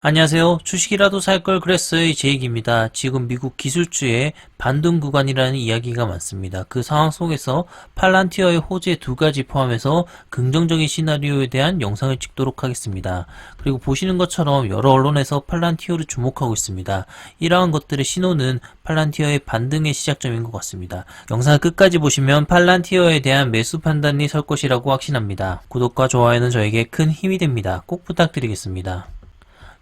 안녕하세요. 주식이라도 살 걸 그랬어요. 제익입니다. 지금 미국 기술주의 반등 구간이라는 이야기가 많습니다. 그 상황 속에서 팔란티어의 호재 두 가지 포함해서 긍정적인 시나리오에 대한 영상을 찍도록 하겠습니다. 그리고 보시는 것처럼 여러 언론에서 팔란티어를 주목하고 있습니다. 이러한 것들의 신호는 팔란티어의 반등의 시작점인 것 같습니다. 영상을 끝까지 보시면 팔란티어에 대한 매수 판단이 설 것이라고 확신합니다. 구독과 좋아요는 저에게 큰 힘이 됩니다. 꼭 부탁드리겠습니다.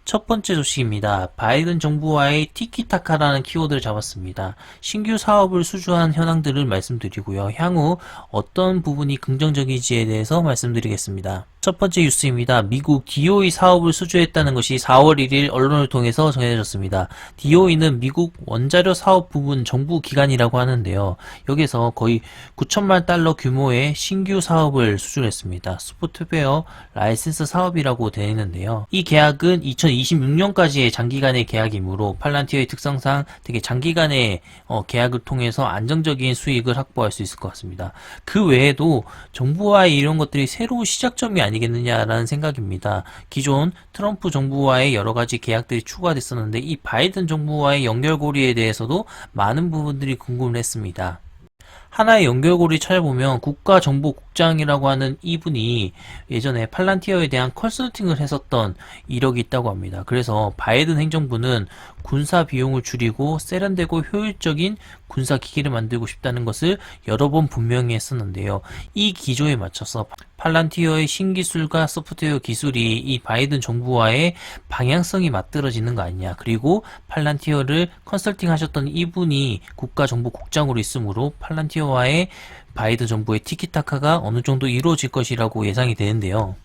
첫 번째 소식입니다. 바이든 정부와의 티키타카라는 키워드를 잡았습니다. 신규 사업을 수주한 현황들을 말씀드리고요. 향후 어떤 부분이 긍정적이지에 대해서 말씀드리겠습니다. 첫 번째 뉴스입니다. 미국 DOE 사업을 수주했다는 것이 4월 1일 언론을 통해서 전해졌습니다. DOE는 미국 원자력 사업 부분 정부 기관이라고 하는데요. 여기서 거의 9천만 달러 규모의 신규 사업을 수주했습니다. 소프트웨어 라이센스 사업이라고 되어 있는데요. 이 계약은 2026년까지의 장기간의 계약이므로 팔란티어의 특성상 되게 장기간의 계약을 통해서 안정적인 수익을 확보할 수 있을 것 같습니다. 그 외에도 정부와의 이런 것들이 새로운 시작점이 아니겠느냐라는 생각입니다. 기존 트럼프 정부와의 여러 가지 계약들이 추가됐었는데 이 바이든 정부와의 연결고리에 대해서도 많은 부분들이 궁금했습니다. 하나의 연결고리 찾아보면 국가정보국장이라고 하는 이분이 예전에 팔란티어에 대한 컨설팅을 했었던 이력이 있다고 합니다. 그래서 바이든 행정부는 군사 비용을 줄이고 세련되고 효율적인 군사 기기를 만들고 싶다는 것을 여러 번 분명히 했었는데요. 이 기조에 맞춰서 팔란티어의 신기술과 소프트웨어 기술이 이 바이든 정부와의 방향성이 맞들어지는 거 아니냐. 그리고 팔란티어를 컨설팅 하셨던 이분이 국가정보국장으로 있으므로 팔란티어와의 바이든 정부의 티키타카가 어느 정도 이루어질 것이라고 예상이 되는데요.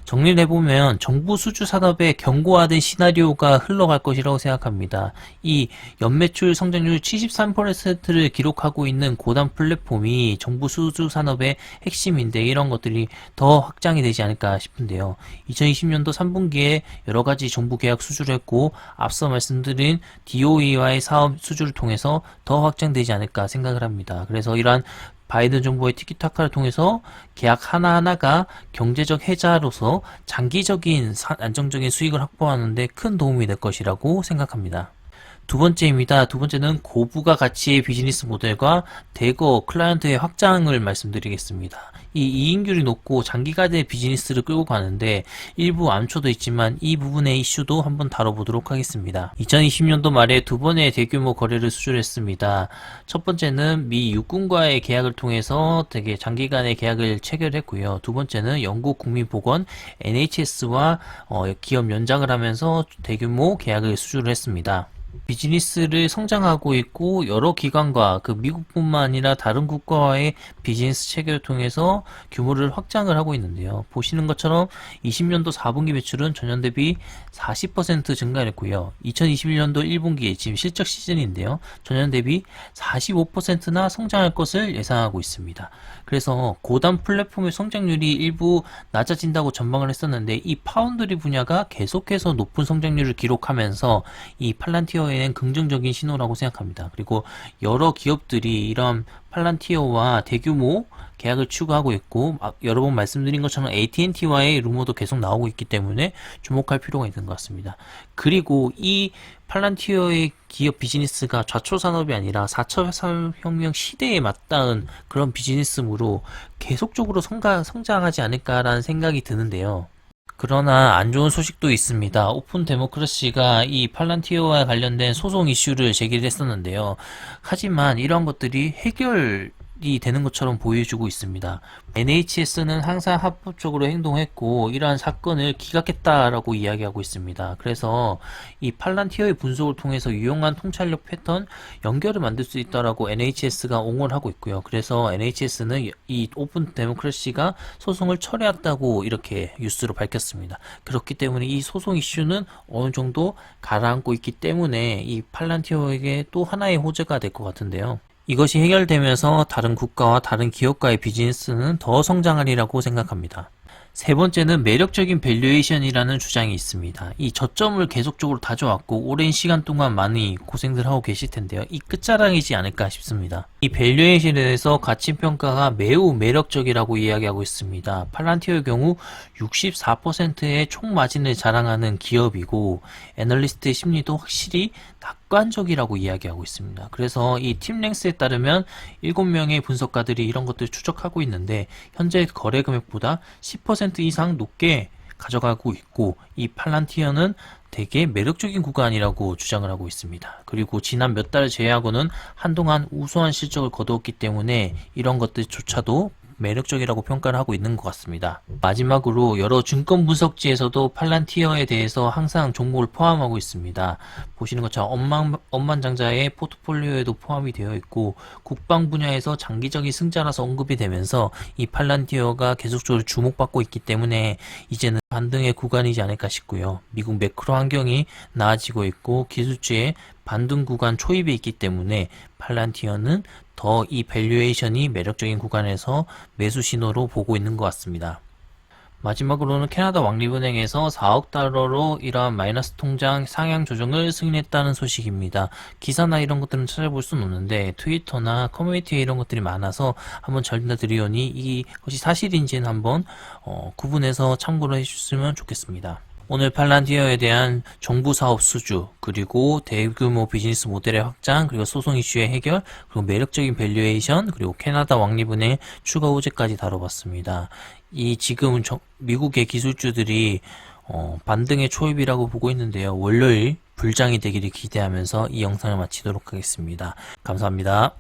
정리를 해보면 정부 수주 산업의 견고화된 시나리오가 흘러갈 것이라고 생각합니다. 이 연매출 성장률 73%를 기록하고 있는 고단 플랫폼이 정부 수주 산업의 핵심인데 이런 것들이 더 확장이 되지 않을까 싶은데요. 2020년도 3분기에 여러 가지 정부 계약 수주를 했고 앞서 말씀드린 DOE와의 사업 수주를 통해서 더 확장되지 않을까 생각을 합니다. 그래서 이러한 바이든 정부의 티키타카를 통해서 계약 하나하나가 경제적 해자로서 장기적인 안정적인 수익을 확보하는데 큰 도움이 될 것이라고 생각합니다. 두 번째입니다. 두 번째는 고부가 가치의 비즈니스 모델과 대거 클라이언트의 확장을 말씀드리겠습니다. 이 이익률이 높고 장기간의 비즈니스를 끌고 가는데 일부 암초도 있지만 이 부분의 이슈도 한번 다뤄보도록 하겠습니다. 2020년도 말에 두 번의 대규모 거래를 수주했습니다. 첫 번째는 미 육군과의 계약을 통해서 되게 장기간의 계약을 체결했고요. 두 번째는 영국 국민보건 NHS와 기업 연장을 하면서 대규모 계약을 수주를 했습니다. 비즈니스를 성장하고 있고 여러 기관과 그 미국뿐만 아니라 다른 국가와의 비즈니스 체결을 통해서 규모를 확장을 하고 있는데요. 보시는 것처럼 20년도 4분기 매출은 전년 대비 40% 증가했고요. 2021년도 1분기 지금 실적 시즌인데요. 전년 대비 45%나 성장할 것을 예상하고 있습니다. 그래서 고단 플랫폼의 성장률이 일부 낮아진다고 전망을 했었는데 이 파운드리 분야가 계속해서 높은 성장률을 기록하면서 이 팔란티어에는 긍정적인 신호라고 생각합니다. 그리고 여러 기업들이 이런 팔란티어와 대규모 계약을 추구하고 있고 여러 번 말씀드린 것처럼 AT&T와의 루머도 계속 나오고 있기 때문에 주목할 필요가 있는 것 같습니다. 그리고 이 팔란티어의 기업 비즈니스가 좌초 산업이 아니라 4차 산업혁명 시대에 맞닿은 그런 비즈니스므로 계속적으로 성장하지 않을까라는 생각이 드는데요. 그러나 안 좋은 소식도 있습니다. 오픈 데모크라시가 이 팔란티어와 관련된 소송 이슈를 제기를 했었는데요. 하지만 이러한 것들이 해결이 되는 것처럼 보여주고 있습니다. NHS는 항상 합법적으로 행동했고 이러한 사건을 기각했다라고 이야기하고 있습니다. 그래서 이 팔란티어의 분석을 통해서 유용한 통찰력 패턴 연결을 만들 수 있다라고 NHS가 옹호를 하고 있고요. 그래서 NHS는 이 오픈 데모크라시가 소송을 철회했다고 이렇게 뉴스로 밝혔습니다. 그렇기 때문에 이 소송 이슈는 어느 정도 가라앉고 있기 때문에 이 팔란티어에게 또 하나의 호재가 될 것 같은데요. 이것이 해결되면서 다른 국가와 다른 기업가의 비즈니스는 더 성장하리라고 생각합니다. 세 번째는 매력적인 밸류에이션이라는 주장이 있습니다. 이 저점을 계속적으로 다져왔고 오랜 시간 동안 많이 고생들 하고 계실 텐데요. 이 끝자락이지 않을까 싶습니다. 이 밸류에이션에 대해서 가치평가가 매우 매력적이라고 이야기하고 있습니다. 팔란티어의 경우 64%의 총 마진을 자랑하는 기업이고 애널리스트의 심리도 확실히 낙관적이라고 이야기하고 있습니다. 그래서 이 팀랭스에 따르면 7명의 분석가들이 이런 것들을 추적하고 있는데 현재 거래 금액보다 10% 이상 높게 가져가고 있고 이 팔란티어는 되게 매력적인 구간이라고 주장을 하고 있습니다. 그리고 지난 몇 달을 제외하고는 한동안 우수한 실적을 거두었기 때문에 이런 것들조차도 매력적이라고 평가를 하고 있는 것 같습니다. 마지막으로 여러 증권 분석지에서도 팔란티어에 대해서 항상 종목을 포함하고 있습니다. 보시는 것처럼 억만장자의 포트폴리오에도 포함이 되어 있고 국방 분야에서 장기적인 승자라서 언급이 되면서 이 팔란티어가 계속적으로 주목받고 있기 때문에 이제는 반등의 구간이지 않을까 싶고요. 미국 매크로 환경이 나아지고 있고 기술주의 반등 구간 초입에 있기 때문에 팔란티어는 더 이 밸류에이션이 매력적인 구간에서 매수 신호로 보고 있는 것 같습니다. 마지막으로는 캐나다 왕립은행에서 4억 달러로 이러한 마이너스 통장 상향 조정을 승인했다는 소식입니다. 기사나 이런 것들은 찾아볼 수는 없는데 트위터나 커뮤니티에 이런 것들이 많아서 한번 전달드리오니 이것이 사실인지는 한번 구분해서 참고를 해주셨으면 좋겠습니다. 오늘 팔란티어에 대한 정부 사업 수주, 그리고 대규모 비즈니스 모델의 확장, 그리고 소송 이슈의 해결, 그리고 매력적인 밸류에이션, 그리고 캐나다 왕립은행 추가 호재까지 다뤄봤습니다. 이 지금 미국의 기술주들이 반등의 초입이라고 보고 있는데요. 월요일 불장이 되기를 기대하면서 이 영상을 마치도록 하겠습니다. 감사합니다.